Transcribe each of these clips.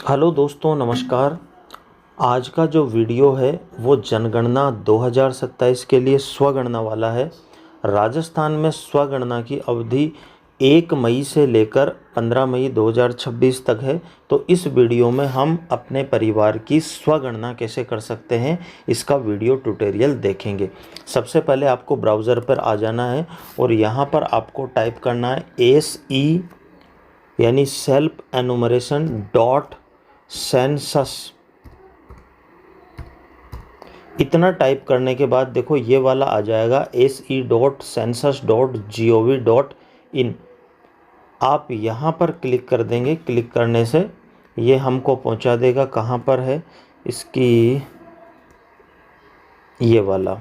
Hello दोस्तों, नमस्कार। आज का जो वीडियो है वो जनगणना 2027 के लिए स्वगणना वाला है। राजस्थान में स्वगणना की अवधि 1 मई से लेकर 15 मई 2026 तक है। तो इस वीडियो में हम अपने परिवार की स्वगणना कैसे कर सकते हैं, इसका वीडियो ट्यूटोरियल देखेंगे। सबसे पहले आपको ब्राउज़र पर आ जाना है और यहाँ पर आपको टाइप करना है SE यानी सेल्फ एनुमरेशन डॉट सेंसस। इतना टाइप करने के बाद देखो ये वाला आ जाएगा se.census.gov.in। आप यहाँ पर क्लिक कर देंगे। क्लिक करने से ये हमको पहुँचा देगा कहाँ पर है इसकी, ये वाला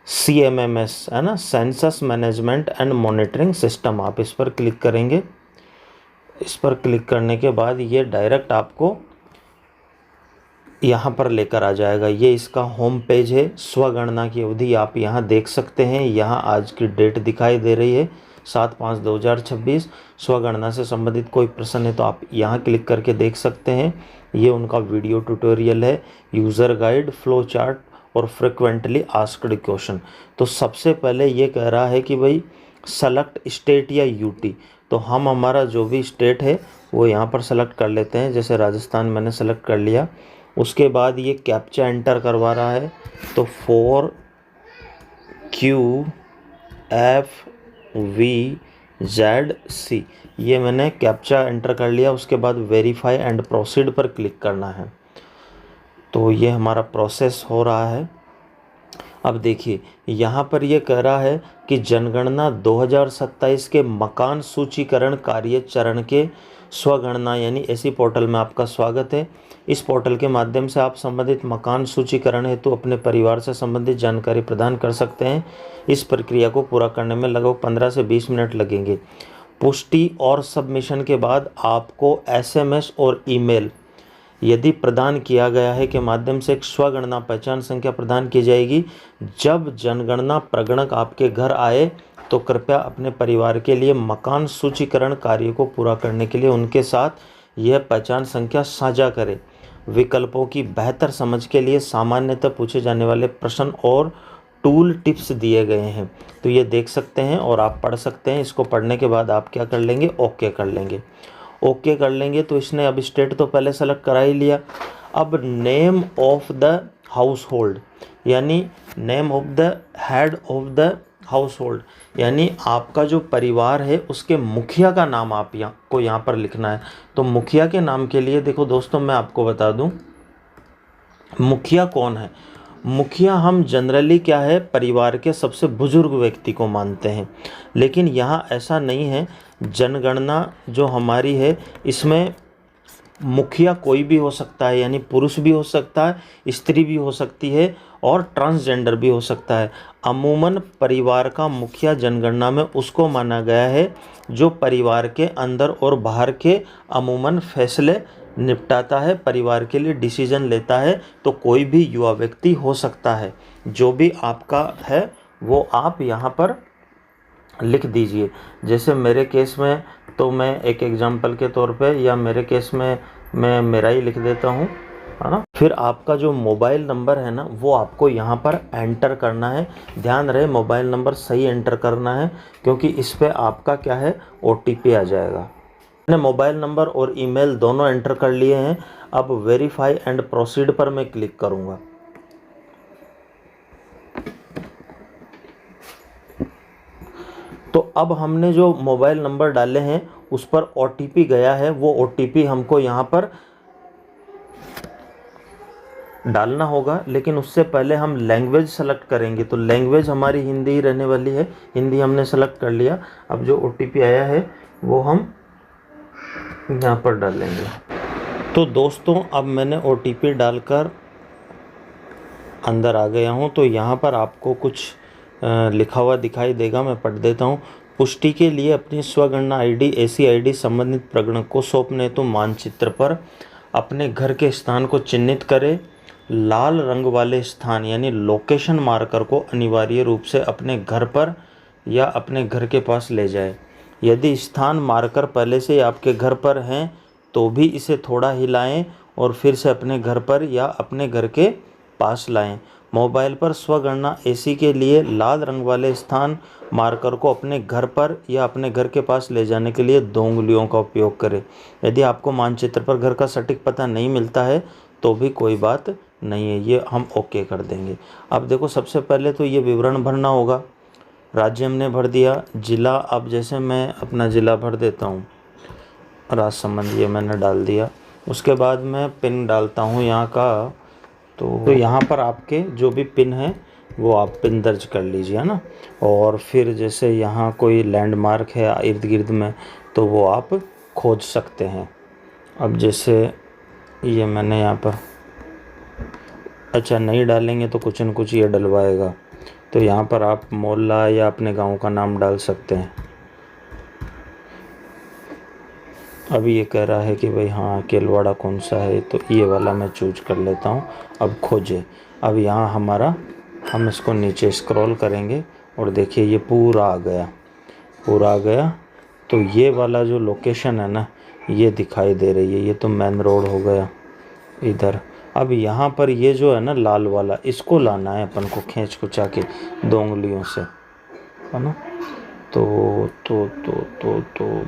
CMMS है ना, census management and monitoring system. आप इस पर क्लिक करेंगे। इस पर क्लिक करने के बाद ये डायरेक्ट आपको यहाँ पर लेकर आ जाएगा। ये इसका होम पेज है। स्वगणना की अवधि आप यहाँ देख सकते हैं। यहाँ आज की डेट दिखाई दे रही है 7/5/2026। स्वगणना से संबंधित कोई प्रश्न है तो आप यहाँ क्लिक करके देख सकते हैं। ये उनका वीडियो ट्यूटोरियल है, यूज़र गाइड, फ्लो चार्ट और फ्रिक्वेंटली आस्क्ड क्वेश्चन। तो सबसे पहले ये कह रहा है कि भाई सेलेक्ट स्टेट या यूटी। तो हम हमारा जो भी स्टेट है वो यहाँ पर सेलेक्ट कर लेते हैं। जैसे राजस्थान मैंने सेलेक्ट कर लिया। उसके बाद ये कैप्चा एंटर करवा रहा है। तो 4QFVZC ये मैंने कैप्चा एंटर कर लिया। उसके बाद वेरीफाई एंड प्रोसीड पर क्लिक करना है। तो ये हमारा प्रोसेस हो रहा है। अब देखिए यहाँ पर ये कह रहा है कि जनगणना 2027 के मकान सूचीकरण कार्य चरण के स्वगणना यानी ऐसी पोर्टल में आपका स्वागत है। इस पोर्टल के माध्यम से आप संबंधित मकान सूचीकरण हेतु अपने परिवार से संबंधित जानकारी प्रदान कर सकते हैं। इस प्रक्रिया को पूरा करने में लगभग 15 से 20 मिनट लगेंगे। पुष्टि और सबमिशन के बाद आपको SMS और ईमेल यदि प्रदान किया गया है के माध्यम से एक स्वगणना पहचान संख्या प्रदान की जाएगी। जब जनगणना प्रगणक आपके घर आए तो कृपया अपने परिवार के लिए मकान सूचीकरण कार्य को पूरा करने के लिए उनके साथ यह पहचान संख्या साझा करें। विकल्पों की बेहतर समझ के लिए सामान्यतः पूछे जाने वाले प्रश्न और टूल टिप्स दिए गए हैं। तो ये देख सकते हैं और आप पढ़ सकते हैं। इसको पढ़ने के बाद आप क्या कर लेंगे, ओके कर लेंगे। ओके कर लेंगे तो इसने अब स्टेट तो पहले सेलेक्ट करा ही लिया। अब name of the household यानी name of the head of the household यानी आपका जो परिवार है उसके मुखिया का नाम आप यहाँ पर लिखना है। तो मुखिया के नाम के लिए देखो दोस्तों, मैं आपको बता दूं मुखिया कौन है। मुखिया हम जनरली क्या है, परिवार के सबसे बुजुर्ग व्यक्ति को मानते हैं, लेकिन यहाँ ऐसा नहीं है। जनगणना जो हमारी है इसमें मुखिया कोई भी हो सकता है, यानी पुरुष भी हो सकता है, स्त्री भी हो सकती है और ट्रांसजेंडर भी हो सकता है। अमूमन परिवार का मुखिया जनगणना में उसको माना गया है जो परिवार के अंदर और बाहर के अमूमन फैसले निपटाता है, परिवार के लिए डिसीजन लेता है। तो कोई भी युवा व्यक्ति हो सकता है। जो भी आपका है वो आप यहाँ पर लिख दीजिए। जैसे मेरे केस में तो मैं एक एग्जांपल के तौर पे या मेरे केस में मैं मेरा ही लिख देता हूँ, है ना। फिर आपका जो मोबाइल नंबर है ना वो आपको यहाँ पर एंटर करना है। ध्यान रहे मोबाइल नंबर सही एंटर करना है, क्योंकि इस पे आपका क्या है OTP आ जाएगा। मैंने मोबाइल नंबर और ईमेल दोनों एंटर कर लिए हैं। अब वेरीफाई एंड प्रोसीड पर मैं क्लिक करूँगा। तो अब हमने जो मोबाइल नंबर डाले हैं उस पर OTP गया है। वो OTP हमको यहाँ पर डालना होगा, लेकिन उससे पहले हम लैंग्वेज सेलेक्ट करेंगे। तो लैंग्वेज हमारी हिंदी ही रहने वाली है। हिंदी हमने सेलेक्ट कर लिया। अब जो OTP आया है वो हम यहाँ पर डालेंगे। तो दोस्तों अब मैंने OTP डालकर अंदर आ गया हूँ। तो यहाँ पर आपको कुछ लिखा हुआ दिखाई देगा, मैं पढ़ देता हूँ। पुष्टि के लिए अपनी स्वगणना ID ऐसी ID संबंधित प्रगणक को सौंपने हेतु मानचित्र पर अपने घर के स्थान को चिन्हित करें। लाल रंग वाले स्थान यानी लोकेशन मार्कर को अनिवार्य रूप से अपने घर पर या अपने घर के पास ले जाए। यदि स्थान मार्कर पहले से ही आपके घर पर हैं तो भी इसे थोड़ा हिलाएं और फिर से अपने घर पर या अपने घर के पास लाएं। मोबाइल पर स्वगणना एसी के लिए लाल रंग वाले स्थान मार्कर को अपने घर पर या अपने घर के पास ले जाने के लिए 2 उंगलियों का उपयोग करें। यदि आपको मानचित्र पर घर का सटीक पता नहीं मिलता है तो भी कोई बात नहीं है, ये हम ओके कर देंगे। अब देखो, सबसे पहले तो ये विवरण भरना होगा। राज्य हमने भर दिया, जिला, अब जैसे मैं अपना ज़िला भर देता हूँ, राजसमंद, ये मैंने डाल दिया। उसके बाद मैं पिन डालता हूँ यहाँ का, तो यहाँ पर आपके जो भी पिन है वो आप पिन दर्ज कर लीजिए, है ना। और फिर जैसे यहाँ कोई लैंडमार्क है इर्द गिर्द में तो वो आप खोज सकते हैं। अब जैसे ये मैंने यहाँ पर, अच्छा नहीं डालेंगे तो कुछ न कुछ ये डलवाएगा, तो यहाँ पर आप मोहल्ला या अपने गांव का नाम डाल सकते हैं। अभी ये कह रहा है कि भाई हाँ केलवाड़ा कौन सा है, तो ये वाला मैं चूज कर लेता हूँ। अब खोजे, अब यहाँ हमारा, हम इसको नीचे स्क्रॉल करेंगे और देखिए ये पूरा आ गया, पूरा आ गया। तो ये वाला जो लोकेशन है ना, ये दिखाई दे रही है, ये तो मेन रोड हो गया इधर। अब यहाँ पर ये जो है ना लाल वाला, इसको लाना है अपन को खींच खुचा के 2 उंगलियों से, है ना। तो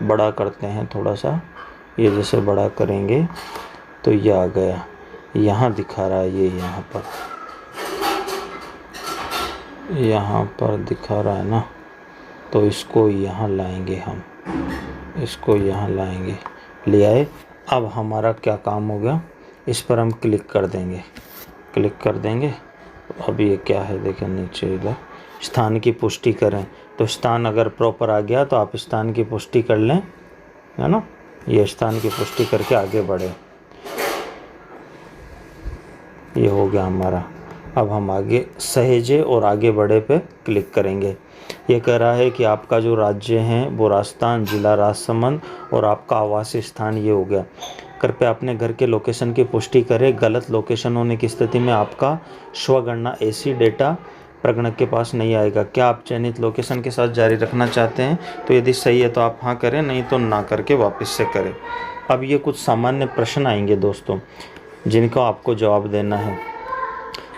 बड़ा करते हैं थोड़ा सा, ये जैसे बड़ा करेंगे तो ये आ गया, यहाँ दिखा रहा है, ये यहाँ पर दिखा रहा है ना, तो इसको यहाँ लाएंगे हम, इसको यहाँ लाएंगे, ले आए। अब हमारा क्या काम हो गया, इस पर हम क्लिक कर देंगे, क्लिक कर देंगे। अब ये क्या है, देखें नीचे इधर स्थान की पुष्टि करें, तो स्थान अगर प्रॉपर आ गया तो आप स्थान की पुष्टि कर लें, है ना। ये स्थान की पुष्टि करके आगे बढ़े, ये हो गया हमारा। अब हम आगे सहेजे और आगे बढ़े पे क्लिक करेंगे। ये कह रहा है कि आपका जो राज्य है वो राजस्थान, जिला राजसमंद और आपका आवासीय स्थान ये हो गया। कृपया अपने घर के लोकेशन की पुष्टि करें। गलत लोकेशन होने की स्थिति में आपका स्वगणना एसी डेटा प्रगणक के पास नहीं आएगा। क्या आप चयनित लोकेशन के साथ जारी रखना चाहते हैं? तो यदि सही है तो आप हाँ करें, नहीं तो ना करके वापस से करें। अब ये कुछ सामान्य प्रश्न आएंगे दोस्तों, जिनका आपको जवाब देना है।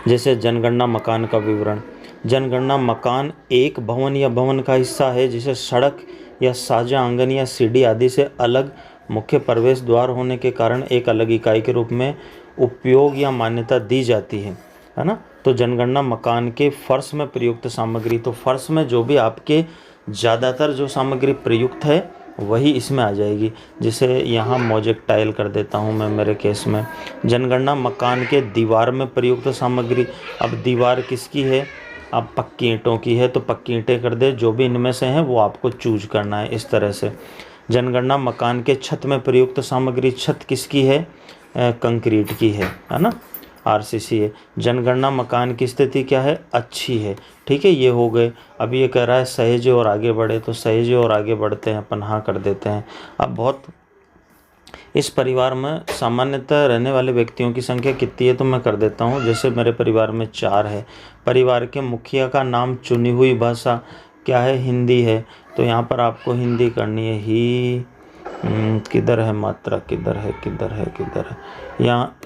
जैसे जनगणना मकान का विवरण। जनगणना मकान एक भवन या भवन का हिस्सा है जिसे सड़क या साझा आंगन या सीढ़ी आदि से अलग मुख्य प्रवेश द्वार होने के कारण एक अलग इकाई के रूप में उपयोग या मान्यता दी जाती है ना। तो जनगणना मकान के फर्श में प्रयुक्त सामग्री, तो फर्श में जो भी आपके ज़्यादातर जो सामग्री प्रयुक्त है वही इसमें आ जाएगी। जैसे यहाँ मोजेक टाइल कर देता हूँ मैं मेरे केस में। जनगणना मकान के दीवार में प्रयुक्त सामग्री, अब दीवार किसकी है, अब पक्की ईंटों की है तो पक्की ईंटें कर दे, जो भी इनमें से हैं वो आपको चूज करना है इस तरह से। जनगणना मकान के छत में प्रयुक्त सामग्री, छत किसकी है, कंक्रीट की है ना, आरसीसी है। जनगणना मकान की स्थिति क्या है, अच्छी है, ठीक है। ये हो गए। अब ये कह रहा है सहेजे और आगे बढ़े, तो सहेजे और आगे बढ़ते हैं अपन, हाँ कर देते हैं। अब बहुत, इस परिवार में सामान्यतः रहने वाले व्यक्तियों की संख्या कितनी है, तो मैं कर देता हूँ। जैसे मेरे परिवार में 4 है। परिवार के मुखिया का नाम, चुनी हुई भाषा क्या है, हिंदी है, तो यहाँ पर आपको हिंदी करनी है। ही किधर है मात्रा, किधर है यहाँ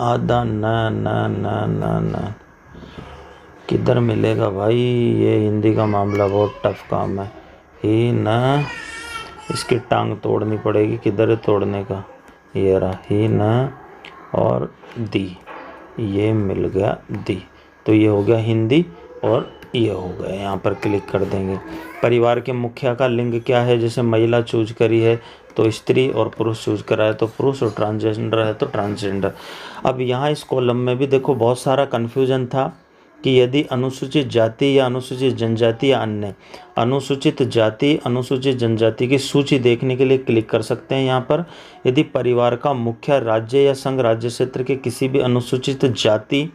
आधा न किधर मिलेगा भाई, ये हिंदी का मामला बहुत टफ काम है। ही न, इसकी टांग तोड़नी पड़ेगी, किधर है तोड़ने का, ये रहा, ही न और दी, ये मिल गया दी, तो ये हो गया हिंदी और ये हो गया। यहाँ पर क्लिक कर देंगे। परिवार के मुखिया का लिंग क्या है, जैसे महिला चूज करी है तो स्त्री और पुरुष चूज करा है तो पुरुष और ट्रांसजेंडर है तो ट्रांसजेंडर। अब यहाँ इस कॉलम में भी देखो बहुत सारा कन्फ्यूजन था कि यदि अनुसूचित जाति या अनुसूचित जनजाति या अन्य, अनुसूचित जाति अनुसूचित जनजाति की सूची देखने के लिए क्लिक कर सकते हैं यहाँ पर। यदि परिवार का मुखिया राज्य या संघ राज्य क्षेत्र के किसी भी अनुसूचित जाति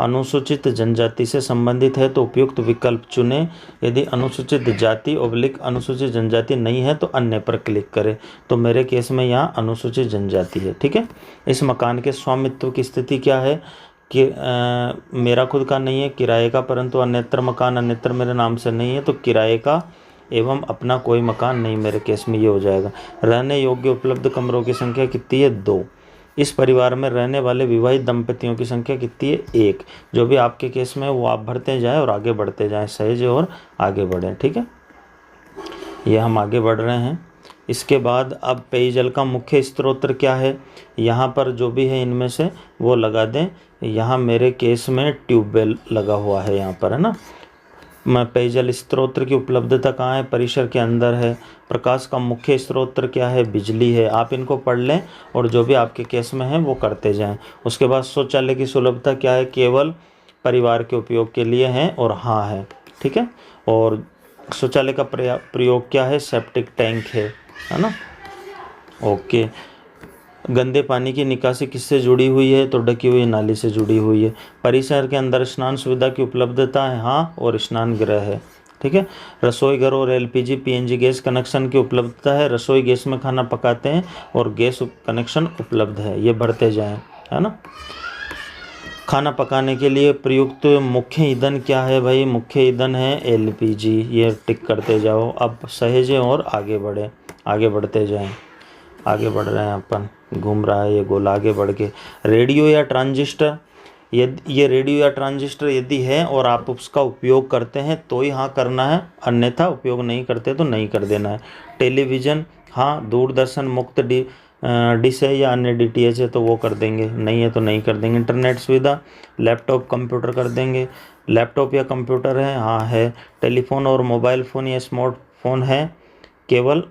अनुसूचित जनजाति से संबंधित है तो उपयुक्त विकल्प चुनें। यदि अनुसूचित जाति अनुसूचित जनजाति नहीं है तो अन्य पर क्लिक करें। तो मेरे केस में यहाँ अनुसूचित जनजाति है, ठीक है। इस मकान के स्वामित्व की स्थिति क्या है कि मेरा खुद का नहीं है, किराए का, परंतु अन्यत्र मकान अन्यत्र मेरे नाम से नहीं है तो किराए का एवं अपना कोई मकान नहीं, मेरे केस में ये हो जाएगा। रहने योग्य उपलब्ध कमरों की संख्या कितनी है? 2। इस परिवार में रहने वाले विवाहित दंपतियों की संख्या कितनी है? 1। जो भी आपके केस में है वो आप भरते जाएं और आगे बढ़ते जाएं, सहेजें और आगे बढ़ें। ठीक है, ये हम आगे बढ़ रहे हैं। इसके बाद अब पेयजल का मुख्य स्रोत क्या है? यहाँ पर जो भी है इनमें से वो लगा दें। यहाँ मेरे केस में ट्यूबवेल लगा हुआ है, यहाँ पर है ना। मैं पेयजल स्रोत की उपलब्धता कहाँ है? परिसर के अंदर है। प्रकाश का मुख्य स्रोत क्या है? बिजली है। आप इनको पढ़ लें और जो भी आपके केस में है वो करते जाएं। उसके बाद शौचालय की सुलभता क्या है? केवल परिवार के उपयोग के लिए है और हाँ है। ठीक है, और शौचालय का प्रयोग क्या है? सेप्टिक टैंक है ना। ओके, गंदे पानी की निकासी किससे जुड़ी हुई है? तो ढकी हुई नाली से जुड़ी हुई है। परिसर के अंदर स्नान सुविधा की उपलब्धता है, हाँ, और स्नान गृह है। ठीक है, रसोई घर और एलपीजी पीएनजी गैस कनेक्शन की उपलब्धता है। रसोई गैस में खाना पकाते हैं और गैस कनेक्शन उपलब्ध है, ये बढ़ते जाएं, है ना। खाना पकाने के लिए प्रयुक्त मुख्य ईंधन क्या है भाई? मुख्य ईंधन है एलपीजी, ये टिक करते जाओ। अब सहेजें और आगे बढ़े, आगे बढ़ते जाएं, आगे बढ़ रहे हैं अपन, घूम रहा है ये गोल, आगे बढ़ के। रेडियो या ट्रांजिस्टर, ये रेडियो या ट्रांजिस्टर यदि है और आप उसका उपयोग करते हैं तो ही हाँ करना है, अन्यथा उपयोग नहीं करते तो नहीं कर देना है। टेलीविज़न, हाँ, दूरदर्शन मुक्त डिश है या अन्य डीटीएच है तो वो कर देंगे, नहीं है तो नहीं कर देंगे। इंटरनेट सुविधा, लैपटॉप कंप्यूटर कर देंगे। लैपटॉप या कंप्यूटर है, हाँ है। टेलीफोन और मोबाइल फ़ोन या स्मार्टफोन है, केवल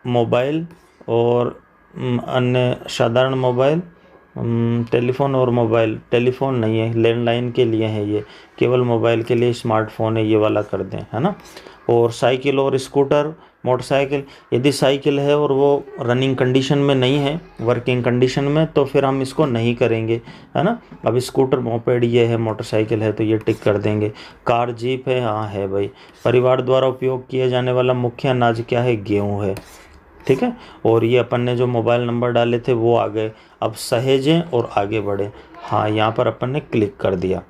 मोबाइल और अन्य साधारण मोबाइल। टेलीफोन और मोबाइल, टेलीफोन नहीं है, लैंडलाइन के लिए है ये, केवल मोबाइल के लिए स्मार्टफोन है, ये वाला कर दें, है ना। और साइकिल और स्कूटर, मोटरसाइकिल, यदि साइकिल है और वो रनिंग कंडीशन में नहीं है, वर्किंग कंडीशन में, तो फिर हम इसको नहीं करेंगे, है ना। अब स्कूटर मोपेड ये है, मोटरसाइकिल है तो ये टिक कर देंगे। कार जीप है, हाँ है भाई। परिवार द्वारा उपयोग किए जाने वाला मुख्य अनाज क्या है? गेहूँ है। ठीक है, और ये अपन ने जो मोबाइल नंबर डाले थे वो आ गए। अब सहेजें और आगे बढ़े, हाँ, यहाँ पर अपन ने क्लिक कर दिया,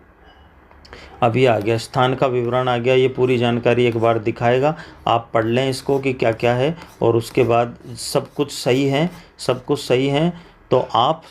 अभी आ गया। स्थान का विवरण आ गया, ये पूरी जानकारी एक बार दिखाएगा, आप पढ़ लें इसको कि क्या क्या है, और उसके बाद सब कुछ सही है, सब कुछ सही है तो आप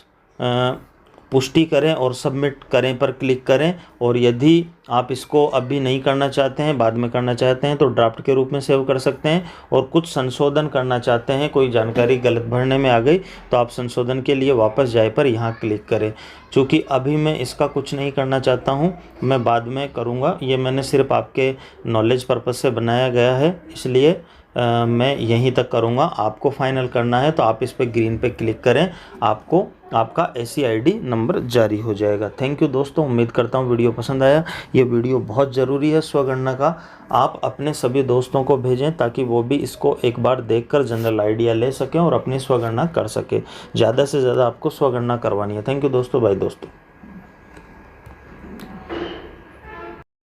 पुष्टि करें और सबमिट करें पर क्लिक करें। और यदि आप इसको अभी नहीं करना चाहते हैं, बाद में करना चाहते हैं, तो ड्राफ्ट के रूप में सेव कर सकते हैं। और कुछ संशोधन करना चाहते हैं, कोई जानकारी गलत भरने में आ गई तो आप संशोधन के लिए वापस जाए पर यहाँ क्लिक करें। चूँकि अभी मैं इसका कुछ नहीं करना चाहता हूँ, मैं बाद में करूँगा, ये मैंने सिर्फ आपके नॉलेज पर्पज़ से बनाया गया है, इसलिए मैं यहीं तक करूँगा। आपको फाइनल करना है तो आप इस पर ग्रीन पे क्लिक करें, आपको आपका SCID नंबर जारी हो जाएगा। थैंक यू दोस्तों, उम्मीद करता हूँ वीडियो पसंद आया। ये वीडियो बहुत ज़रूरी है स्वगणना का, आप अपने सभी दोस्तों को भेजें ताकि वो भी इसको एक बार देखकर जनरल आइडिया ले सकें और अपनी स्वगणना कर सकें। ज़्यादा से ज़्यादा आपको स्वगणना करवानी है। थैंक यू दोस्तों, बाय दोस्तों।